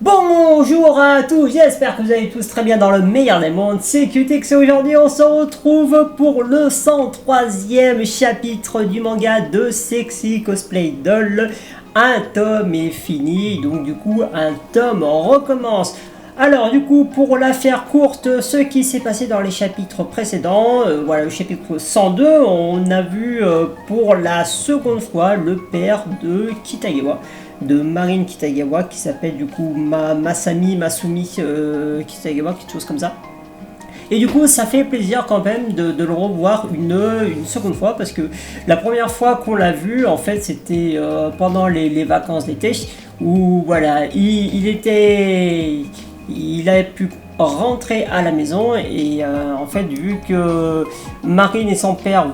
Bonjour à tous, j'espère que vous allez tous très bien dans le meilleur des mondes, c'est QTX et aujourd'hui on se retrouve pour le 103e chapitre du manga de Sexy Cosplay Doll. Un tome est fini, donc du coup un tome recommence. Alors du coup, pour la faire courte, ce qui s'est passé dans les chapitres précédents, voilà le chapitre 102, on a vu pour la seconde fois le père de Kitagawa, de Marine Kitagawa, qui s'appelle du coup Masumi Kitagawa, quelque chose comme ça. Et du coup, ça fait plaisir quand même de le revoir une seconde fois, parce que la première fois qu'on l'a vu, en fait, c'était pendant les vacances d'été, où voilà, il avait pu rentrer à la maison et en fait vu que Marine et son père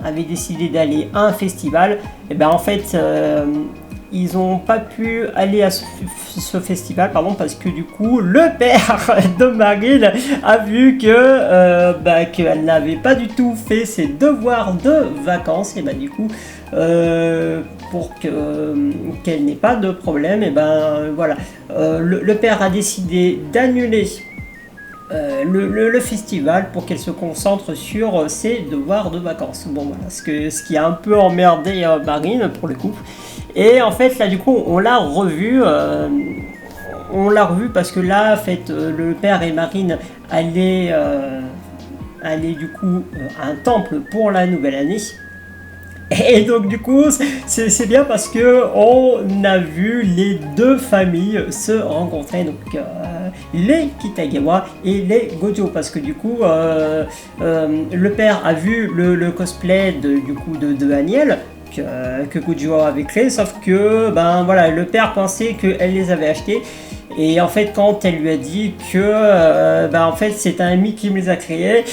avaient décidé d'aller à un festival, et ben en fait ils n'ont pas pu aller à ce festival, parce que du coup le père de Marine a vu que qu'elle n'avait pas du tout fait ses devoirs de vacances, et ben du coup pour qu'elle n'ait pas de problème, et ben voilà, le père a décidé d'annuler le festival pour qu'elle se concentre sur ses devoirs de vacances. Bon voilà, ce qui a un peu emmerdé Marine pour le coup. Et en fait là du coup on l'a revu parce que là en fait le père et Marine allaient du coup à un temple pour la nouvelle année. Et donc du coup c'est bien parce que on a vu les deux familles se rencontrer, donc les Kitagawa et les Gojo, parce que du coup le père a vu le cosplay de Aniel que Gojo avait créé, sauf que ben voilà, le père pensait qu'elle les avait achetés. Et en fait, quand elle lui a dit que en fait c'est un ami qui me les a créés,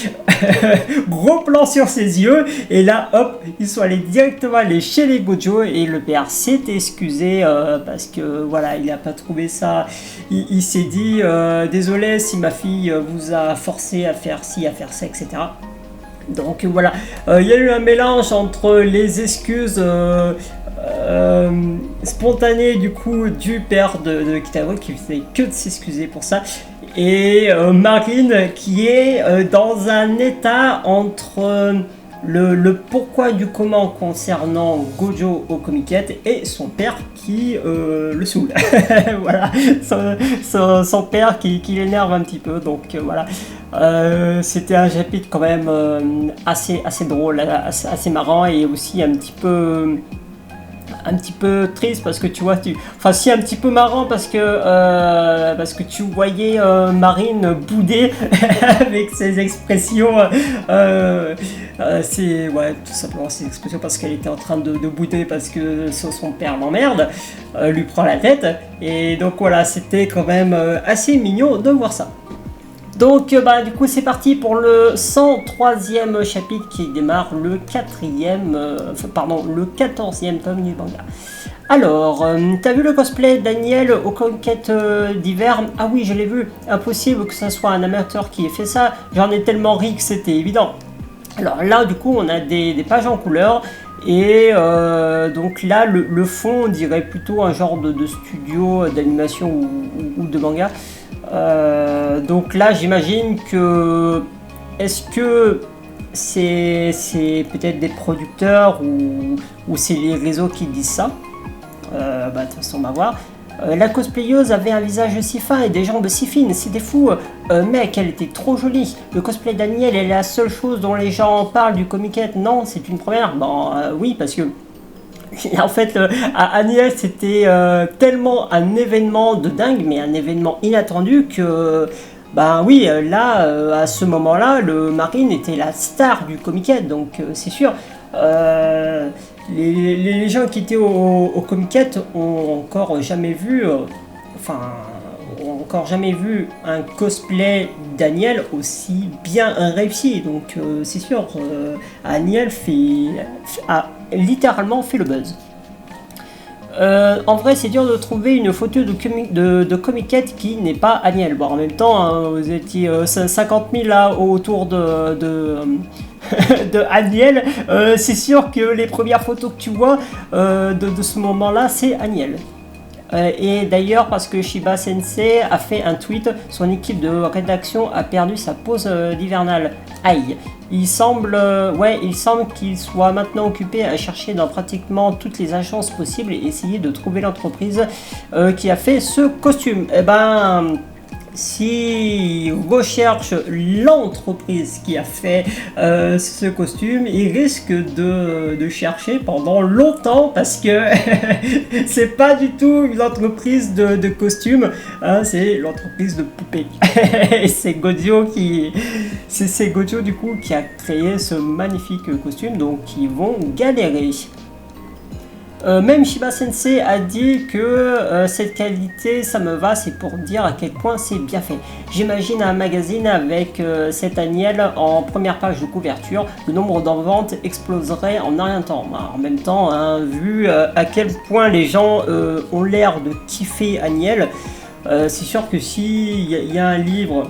gros plan sur ses yeux, et là hop, ils sont allés directement chez les Gojo, et le père s'est excusé parce que voilà, il n'a pas trouvé ça. Il s'est dit désolé si ma fille vous a forcé à faire ci, à faire ça, etc. Donc voilà, il y a eu un mélange entre les excuses spontanées du coup du père de Kitagawa, qui faisait que de s'excuser pour ça, et Marine qui est dans un état entre le pourquoi du comment concernant Gojo au Comiket et son père qui le saoule. Voilà, son père qui l'énerve un petit peu, donc voilà. C'était un chapitre quand même assez drôle, assez marrant, et aussi un petit peu triste, parce que tu vois, un petit peu marrant parce que tu voyais Marine bouder avec ses expressions, tout simplement ses expressions, parce qu'elle était en train de bouder parce que son père l'emmerde, lui prend la tête, et donc voilà, c'était quand même assez mignon de voir ça. Donc du coup c'est parti pour le 103e chapitre qui démarre le 14e tome du manga. Alors, t'as vu le cosplay Daniel aux conquêtes d'hiver? Ah oui, je l'ai vu. Impossible que ça soit un amateur qui ait fait ça. J'en ai tellement ri que c'était évident. Alors là du coup on a des pages en couleur. Et donc là le fond, on dirait plutôt un genre de studio d'animation ou de manga. Donc là j'imagine que est-ce que c'est peut-être des producteurs ou c'est les réseaux qui disent ça. De toute façon on va voir. La cosplayeuse avait un visage si fin et des jambes si fines, c'était fou. Mec, elle était trop jolie. Le cosplay d'Aniel est la seule chose dont les gens parlent du Comiket. Non, c'est une première. Bon, oui, parce que en fait, Aniel, c'était tellement un événement de dingue, mais un événement inattendu que, oui, là, à ce moment-là, le Marine était la star du Comiket, donc c'est sûr. Les gens qui étaient au Comiket ont encore jamais vu, un cosplay d'Aniel aussi bien réussi. Donc c'est sûr, Aniel a littéralement fait le buzz. En vrai, c'est dur de trouver une photo de Comiket qui n'est pas Aniel. Bon, en même temps, hein, vous étiez 50 000 là autour de Aniel. C'est sûr que les premières photos que tu vois de ce moment-là, c'est Aniel. Et d'ailleurs, parce que Shiba Sensei a fait un tweet, son équipe de rédaction a perdu sa pause d'hivernale. Aïe. Il semble qu'il soit maintenant occupé à chercher dans pratiquement toutes les agences possibles et essayer de trouver l'entreprise qui a fait ce costume. Eh ben, s'il recherche l'entreprise qui a fait ce costume, il risque de chercher pendant longtemps parce que c'est pas du tout une entreprise de costumes, hein, c'est l'entreprise de poupées. Et c'est Gojo du coup qui a créé ce magnifique costume, donc ils vont galérer. Même Shiba Sensei a dit que cette qualité, ça me va, c'est pour dire à quel point c'est bien fait. J'imagine un magazine avec cet Aniel en première page de couverture, le nombre d'en ventes exploserait en un rien de temps. En même temps, hein, vu à quel point les gens ont l'air de kiffer Aniel, c'est sûr que s'il y a un livre,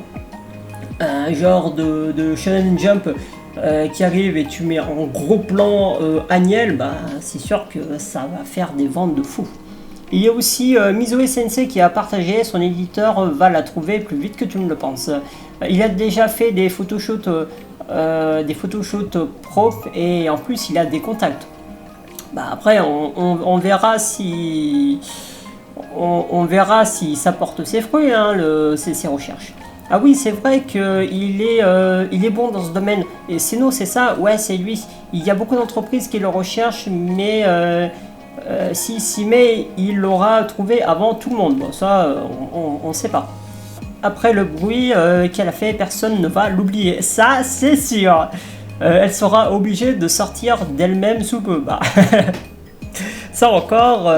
un genre de Shonen Jump, qui arrive et tu mets en gros plan Aniel, bah, c'est sûr que ça va faire des ventes de fou. Il y a aussi Mizoe Sensei qui a partagé, son éditeur va la trouver plus vite que tu ne le penses. Il a déjà fait des photoshoots pro et en plus il a des contacts. Bah, après on verra si ça porte ses fruits, hein, ses recherches. Ah oui, c'est vrai qu'il est bon dans ce domaine. Et sinon, c'est ça, ouais, c'est lui. Il y a beaucoup d'entreprises qui le recherchent, mais s'il s'y met, il l'aura trouvé avant tout le monde. Bon, ça, on ne sait pas. Après le bruit qu'elle a fait, personne ne va l'oublier. Ça, c'est sûr. Elle sera obligée de sortir d'elle-même sous peu. Bah. Ça encore,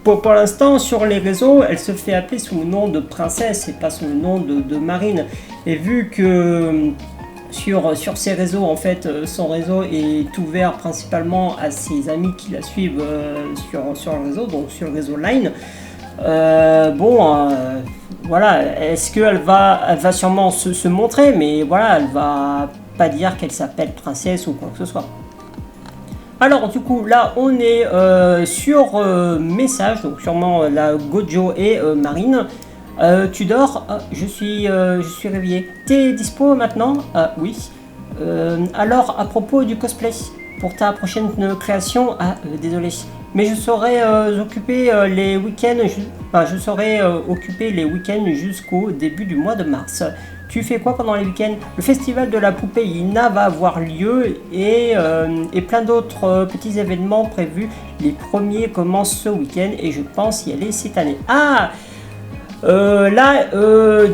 pour l'instant, sur les réseaux, elle se fait appeler sous le nom de princesse et pas sous le nom de Marine. Et vu que sur ses réseaux, en fait, son réseau est ouvert principalement à ses amis qui la suivent sur le réseau, donc sur le réseau Line. Voilà, est-ce qu'elle va sûrement se montrer, mais voilà, elle va pas dire qu'elle s'appelle princesse ou quoi que ce soit. Alors du coup là on est sur message, donc sûrement la Gojo et Marine. Tu dors? Je suis réveillé. T'es dispo maintenant? Oui. Alors à propos du cosplay, pour ta prochaine création, désolé, mais je serai occupé les week-ends, je serai occupé les week-ends jusqu'au début du mois de mars. Tu fais quoi pendant les week-ends? Le festival de la poupée Ina va avoir lieu et plein d'autres petits événements prévus. Les premiers commencent ce week-end et je pense y aller cette année.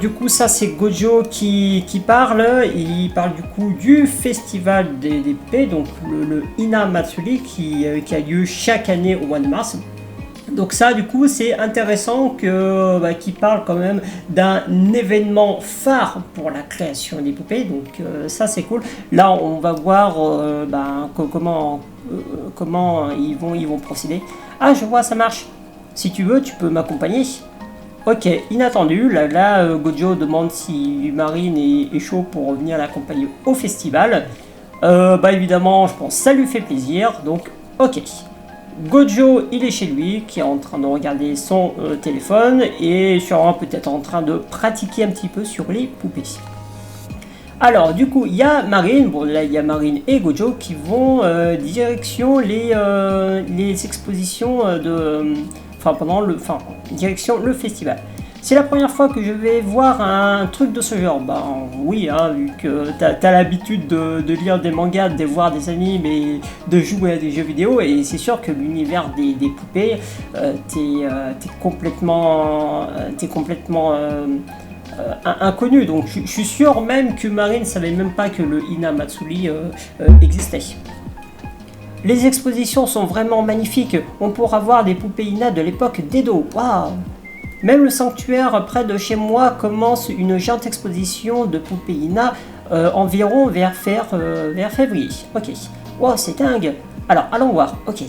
Du coup, ça c'est Gojo qui parle. Il parle du coup du festival des poupées, donc le Ina Matsuri qui a lieu chaque année au mois de mars. Donc ça, du coup, c'est intéressant qu'il parle quand même d'un événement phare pour la création des poupées. Donc ça, c'est cool. Là, on va voir comment ils vont procéder. Ah, je vois, ça marche. Si tu veux, tu peux m'accompagner. Ok, inattendu. Là, Gojo demande si Marine est chaud pour venir l'accompagner au festival. Évidemment, je pense que ça lui fait plaisir. Donc, ok. Gojo, il est chez lui, qui est en train de regarder son téléphone et sûrement peut-être en train de pratiquer un petit peu sur les poupées. Alors, du coup, il y a Marine, il y a Marine et Gojo qui vont direction les expositions direction le festival. C'est la première fois que je vais voir un truc de ce genre. Oui, hein, vu que t'as l'habitude de lire des mangas, de voir des animes et de jouer à des jeux vidéo, et c'est sûr que l'univers des poupées, t'es complètement inconnu. Donc je suis sûr même que Marine ne savait même pas que le Ina Matsuri existait. Les expositions sont vraiment magnifiques. On pourra voir des poupées Ina de l'époque d'Edo. Waouh! Même le sanctuaire près de chez moi commence une géante exposition de poupées Ina environ vers février. Ok. Wow, c'est dingue. Alors, allons voir. Ok.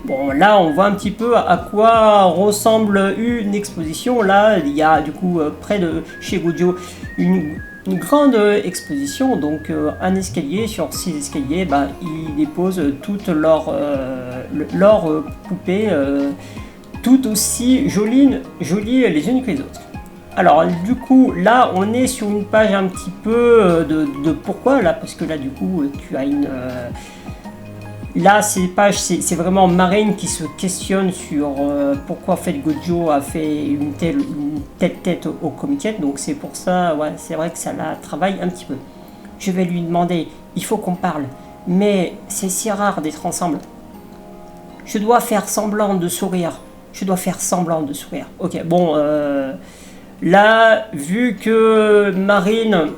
Bon, là, on voit un petit peu à quoi ressemble une exposition. Là, il y a du coup près de chez Gojo une grande exposition. Donc, un escalier. Sur 6 escaliers, ils déposent toutes leurs poupées. tout aussi jolies les unes que les autres. Alors du coup là on est sur une page un petit peu de pourquoi là, parce que là du coup tu as une là ces pages c'est vraiment Marine qui se questionne sur pourquoi en fait Gojo a fait une telle tête au comité, donc c'est pour ça, ouais, c'est vrai que ça la travaille un petit peu. Je vais lui demander, il faut qu'on parle, mais c'est si rare d'être ensemble. Je dois faire semblant de sourire. Ok, bon, là, vu que Marine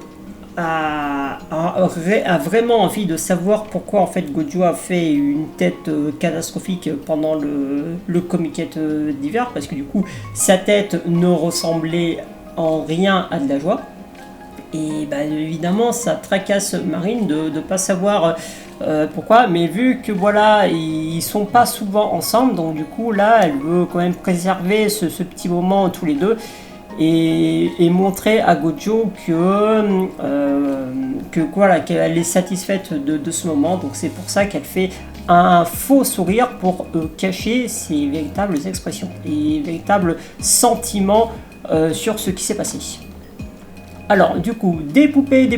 a vraiment envie de savoir pourquoi en fait Gojo a fait une tête catastrophique pendant le comité d'hiver, parce que du coup sa tête ne ressemblait en rien à de la joie. Et bah, évidemment ça tracasse Marine de ne pas savoir pourquoi, mais vu que voilà ils sont pas souvent ensemble, donc du coup là elle veut quand même préserver ce petit moment tous les deux et montrer à Gojo que voilà, qu'elle est satisfaite de ce moment, donc c'est pour ça qu'elle fait un faux sourire pour cacher ses véritables expressions et véritables sentiments sur ce qui s'est passé. Alors du coup des poupées,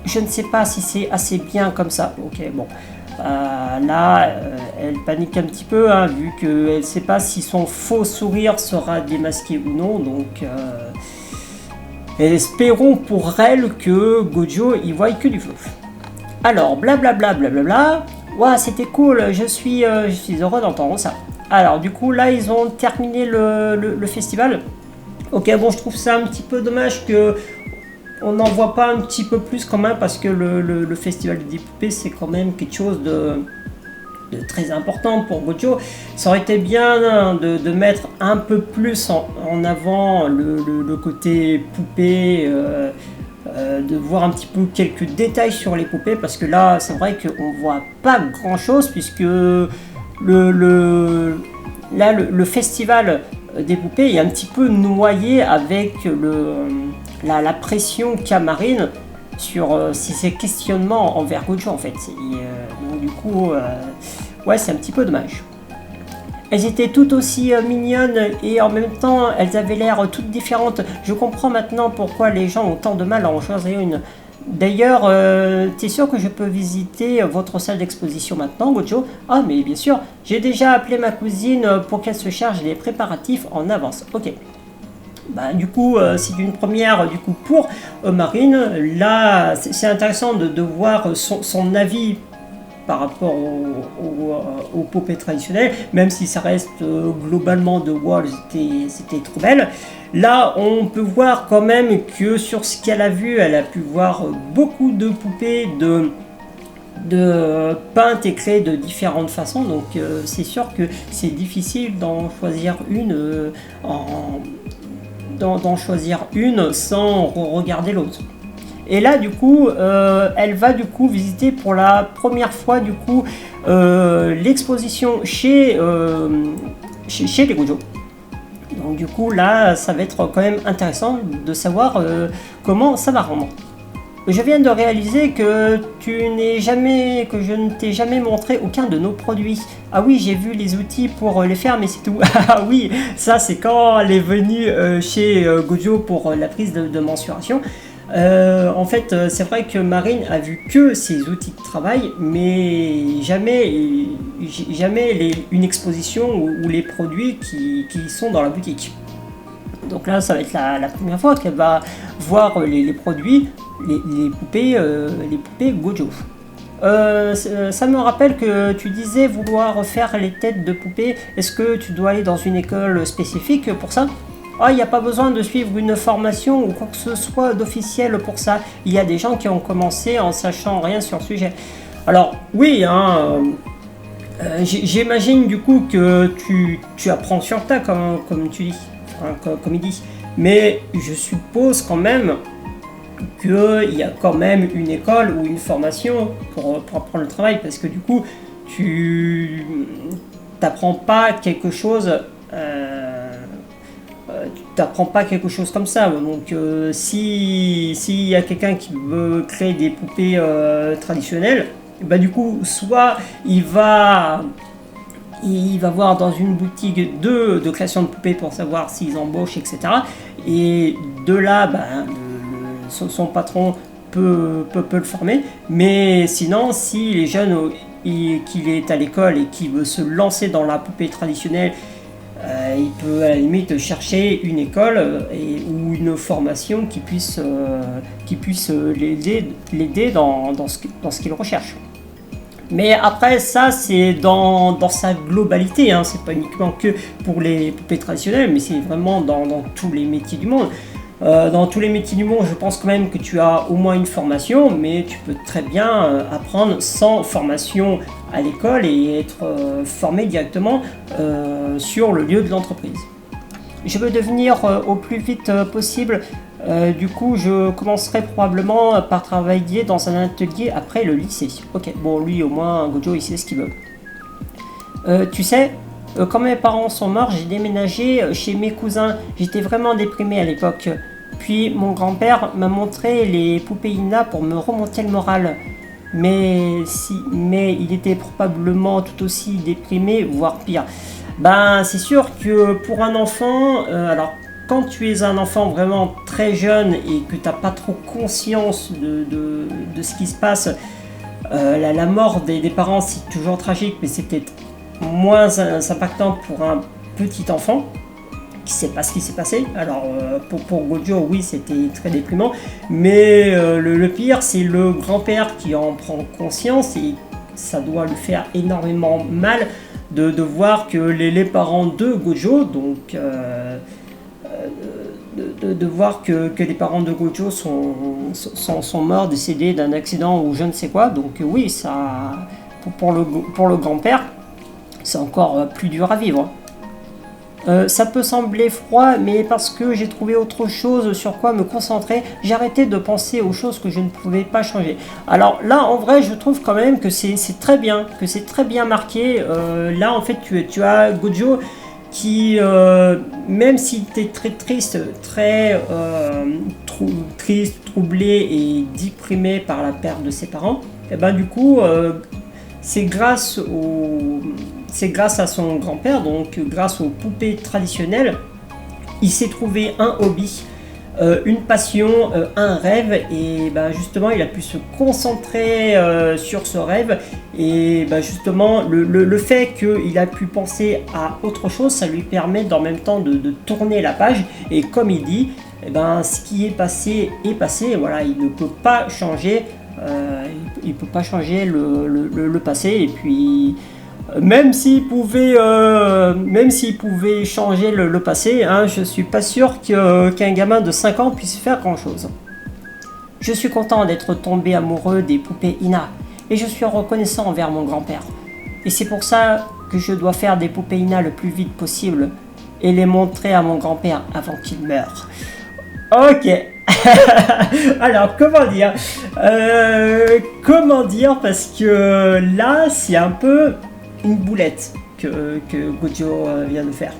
je ne sais pas si c'est assez bien comme ça. Ok, bon. Là, elle panique un petit peu, hein, vu qu'elle ne sait pas si son faux sourire sera démasqué ou non. Donc, espérons pour elle que Gojo y voit que du feu. Alors, blablabla. Ouah, c'était cool, je suis heureux d'entendre ça. Alors, du coup, là, ils ont terminé le festival. Ok, bon, je trouve ça un petit peu dommage que on n'en voit pas un petit peu plus quand même, parce que le festival des poupées c'est quand même quelque chose de très important pour Gojo. Ça aurait été bien de mettre un peu plus en avant le côté poupée, de voir un petit peu quelques détails sur les poupées, parce que là c'est vrai qu'on voit pas grand chose, puisque le festival des poupées est un petit peu noyé avec la pression qu'a Marine sur ces questionnements envers Gojo en fait. Donc du coup, ouais, c'est un petit peu dommage. Elles étaient toutes aussi mignonnes et en même temps elles avaient l'air toutes différentes. Je comprends maintenant pourquoi les gens ont tant de mal à en choisir une. D'ailleurs, t'es sûr que je peux visiter votre salle d'exposition maintenant, Gojo? Ah mais bien sûr, j'ai déjà appelé ma cousine pour qu'elle se charge des préparatifs en avance. Ok. Bah, du coup, c'est une première du coup pour Marine. Là, c'est intéressant de voir son avis par rapport aux poupées traditionnelles, même si ça reste globalement de Wall, c'était trop belle. Là, on peut voir quand même que sur ce qu'elle a vu, elle a pu voir beaucoup de poupées de peintes et créées de différentes façons, donc c'est sûr que c'est difficile d'en choisir une sans regarder l'autre. Et là du coup elle va du coup visiter pour la première fois du coup l'exposition chez les Gojo. Donc du coup là ça va être quand même intéressant de savoir comment ça va rendre. Je viens de réaliser que je ne t'ai jamais montré aucun de nos produits. Ah oui, j'ai vu les outils pour les faire, mais c'est tout. Ah oui, ça c'est quand elle est venue chez Gojo pour la prise de mensuration. En fait, c'est vrai que Marine a vu que ses outils de travail, mais jamais une exposition ou les produits qui sont dans la boutique. Donc là, ça va être la première fois qu'elle va voir les produits, les poupées Gojo. Ça me rappelle que tu disais vouloir faire les têtes de poupées. Est-ce que tu dois aller dans une école spécifique pour ça? Ah, il n'y a pas besoin de suivre une formation ou quoi que ce soit d'officiel pour ça. Il y a des gens qui ont commencé en sachant rien sur le sujet. Alors oui, hein, j'imagine du coup que tu apprends sur tas comme tu dis, hein, comme il dit. Mais je suppose quand même qu'il y a quand même une école ou une formation pour apprendre le travail, parce que du coup tu t'apprends pas quelque chose. Tu t'apprends pas quelque chose comme ça. Donc s'il y a quelqu'un qui veut créer des poupées traditionnelles, bah du coup soit il va il va voir dans une boutique de création de poupées pour savoir s'ils embauchent, etc. Et de là, son patron peut le former. Mais sinon, si les jeunes qu'il est à l'école et qu'il veut se lancer dans la poupée traditionnelle, il peut à la limite chercher une école ou une formation qui puisse l'aider dans ce qu'il recherche. Mais après, ça, c'est dans sa globalité, hein. C'est pas uniquement que pour les poupées traditionnelles, mais c'est vraiment dans tous les métiers du monde. Dans tous les métiers du monde, je pense quand même que tu as au moins une formation, mais tu peux très bien apprendre sans formation à l'école et être formé directement sur le lieu de l'entreprise. Je veux devenir au plus vite possible. Du coup, je commencerai probablement par travailler dans un atelier après le lycée. Ok, bon, lui au moins, Gojo, il sait ce qu'il veut. Tu sais, quand mes parents sont morts, j'ai déménagé chez mes cousins. J'étais vraiment déprimé à l'époque. Puis mon grand-père m'a montré les poupées Ina pour me remonter le moral. Mais il était probablement tout aussi déprimé, voire pire. Ben, c'est sûr que pour un enfant, alors quand tu es un enfant vraiment très jeune et que tu n'as pas trop conscience de ce qui se passe, la mort des parents c'est toujours tragique, mais c'est peut-être moins impactant pour un petit enfant qui ne sait pas ce qui s'est passé. Alors pour Gojo, oui, c'était très déprimant, mais le pire c'est le grand-père qui en prend conscience et ça doit lui faire énormément mal de voir que les parents de Gojo, donc de voir que les parents de Gojo sont morts, décédés d'un accident ou je ne sais quoi. Donc oui, ça, pour le grand-père, c'est encore plus dur à vivre. Ça peut sembler froid, mais parce que j'ai trouvé autre chose sur quoi me concentrer, j'ai arrêté de penser aux choses que je ne pouvais pas changer. Alors là, en vrai, je trouve quand même que c'est très bien, marqué. Là, en fait, tu as Gojo qui, même s'il était très triste, triste, troublé et déprimé par la perte de ses parents, et ben du coup, c'est grâce à son grand-père, donc grâce aux poupées traditionnelles, il s'est trouvé un hobby, une passion, un rêve, et ben justement il a pu se concentrer sur ce rêve, et ben justement le fait qu'il a pu penser à autre chose, ça lui permet en même temps de tourner la page, et comme il dit, et ben, ce qui est passé, voilà, il ne peut pas changer, le passé, et puis même s'il pouvait changer le passé, hein, je suis pas sûr qu'un gamin de 5 ans puisse faire grand chose. Je suis content d'être tombé amoureux des poupées Ina, et je suis reconnaissant envers mon grand-père. Et c'est pour ça que je dois faire des poupées Ina le plus vite possible, et les montrer à mon grand-père avant qu'il meure. Ok. Alors, comment dire, parce que là, c'est un peu une boulette que Gojo vient de faire.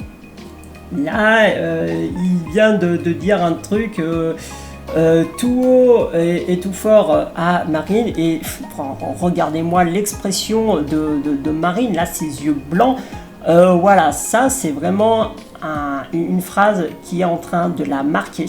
Là, il vient de dire un truc tout haut et tout fort à Marine, et regardez-moi l'expression de Marine, là, ses yeux blancs. Voilà, ça, c'est vraiment une phrase qui est en train de la marquer.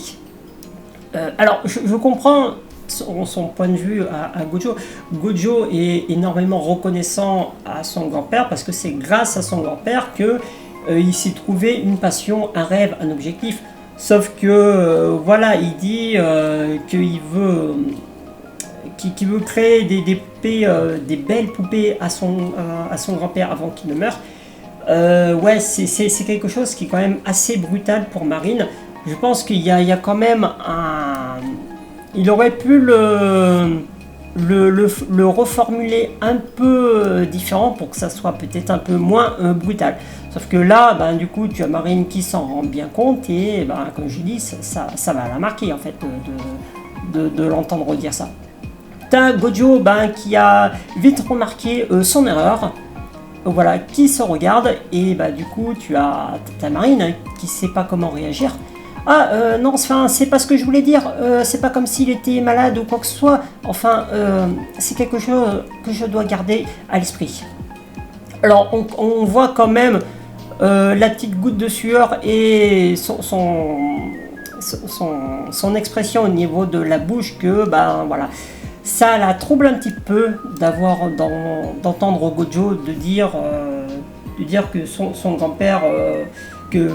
Alors, je comprends son point de vue à Gojo. Gojo est énormément reconnaissant à son grand-père parce que c'est grâce à son grand-père qu'il s'est trouvé une passion, un rêve, un objectif. Sauf que, voilà, il dit qu'il veut créer des poupées, des belles poupées à son grand-père avant qu'il ne meure. Ouais, c'est quelque chose qui est quand même assez brutal pour Marine. Je pense qu'il y a quand même il aurait pu le reformuler un peu différent pour que ça soit peut-être un peu moins brutal. Sauf que là, du coup, tu as Marine qui s'en rend bien compte et comme je dis, ça va la marquer en fait de l'entendre dire ça. T'as Gojo qui a vite remarqué son erreur. Voilà, qui se regarde, et du coup tu as Marine qui sait pas comment réagir. Non, enfin, c'est pas ce que je voulais dire, c'est pas comme s'il était malade ou quoi que ce soit, enfin, c'est quelque chose que je dois garder à l'esprit. Alors on voit quand même la petite goutte de sueur et son expression au niveau de la bouche que ben voilà, ça la trouble un petit peu d'entendre Gojo de dire que son grand-père qu'il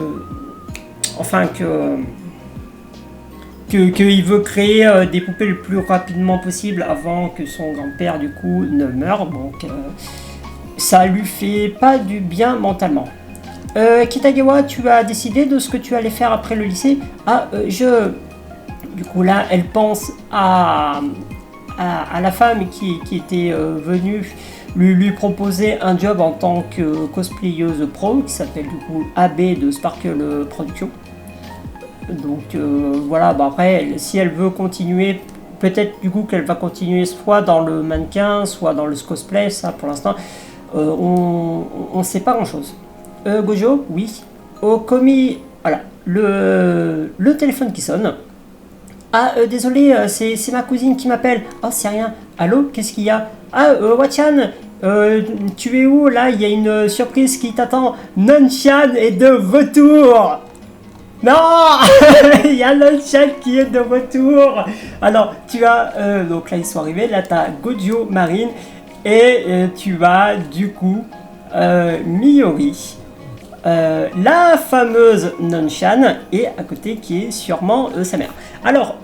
veut créer des poupées le plus rapidement possible avant que son grand-père du coup ne meure. Donc ça lui fait pas du bien mentalement. Kitagawa, tu as décidé de ce que tu allais faire après le lycée? Du coup là, elle pense à la femme qui était venue lui proposer un job en tant que cosplayeuse pro, qui s'appelle du coup AB de Sparkle Production. Donc voilà, bah après, si elle veut continuer, peut-être du coup qu'elle va continuer soit dans le mannequin, soit dans le cosplay, ça pour l'instant, on ne sait pas grand-chose. Gojo, oui. Okomi, voilà, le téléphone qui sonne. Ah, désolé, c'est ma cousine qui m'appelle. Oh, c'est rien. Allô, qu'est-ce qu'il y a? Ah, Wachan, tu es où? Là, il y a une surprise qui t'attend. Nanchan est de retour. Non. Il y a Nanchan qui est de retour. Alors, tu as... donc là, ils sont arrivés. Là, tu as Gojo, Marine. Et tu as, du coup, Miyori. La fameuse Nanchan et à côté qui est sûrement sa mère. Alors,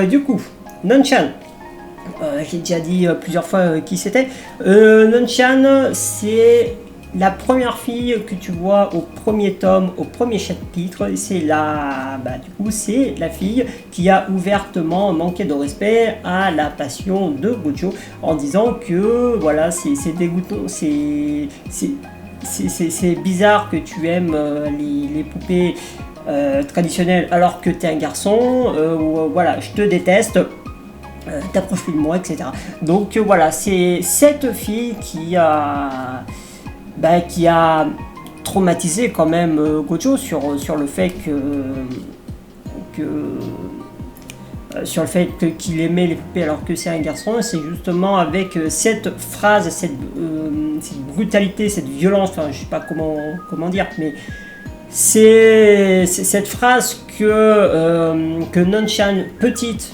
du coup, Nanchan, j'ai déjà dit plusieurs fois qui c'était. Nanchan, c'est la première fille que tu vois au premier tome, au premier chapitre. C'est c'est la fille qui a ouvertement manqué de respect à la passion de Gojo en disant que voilà, c'est dégoûtant, c'est bizarre que tu aimes les poupées traditionnelles alors que tu es un garçon, voilà, je te déteste, t'approches plus de moi, etc. Donc voilà, c'est cette fille qui a traumatisé quand même Gojo sur le fait sur le fait qu'il aimait les poupées alors que c'est un garçon. C'est justement avec cette phrase, cette brutalité, cette violence, enfin je sais pas comment dire, mais c'est cette phrase que Nanchan petite,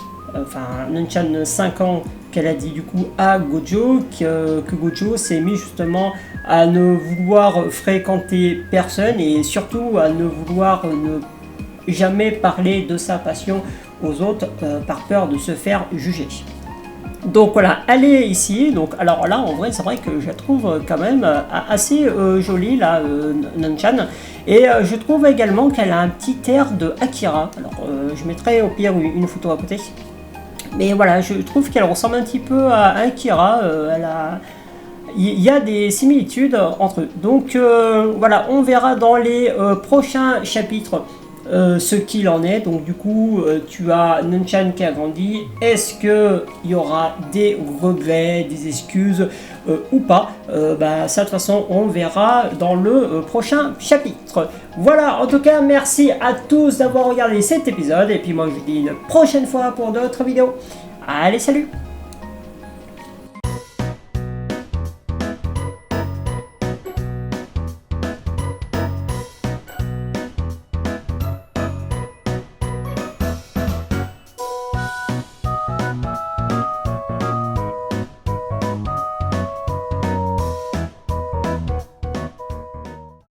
Nanchan 5 ans, qu'elle a dit du coup à Gojo, que Gojo s'est mis justement à ne vouloir fréquenter personne et surtout à ne vouloir ne jamais parler de sa passion aux autres par peur de se faire juger. Donc voilà, elle est ici. Donc alors là, en vrai, c'est vrai que je la trouve quand même assez jolie là, Nanchan. Et je trouve également qu'elle a un petit air de Akira. Alors je mettrai au pire une photo à côté. Mais voilà, je trouve qu'elle ressemble un petit peu à Akira. Il y a des similitudes entre eux. Donc voilà, on verra dans les prochains chapitres ce qu'il en est. Donc du coup tu as Nanchan qui a grandi. Est-ce qu'il y aura des regrets, des excuses ou pas? Ça de toute façon on verra dans le prochain chapitre. Voilà, en tout cas merci à tous d'avoir regardé cet épisode et puis moi je vous dis une prochaine fois pour d'autres vidéos. Allez, salut!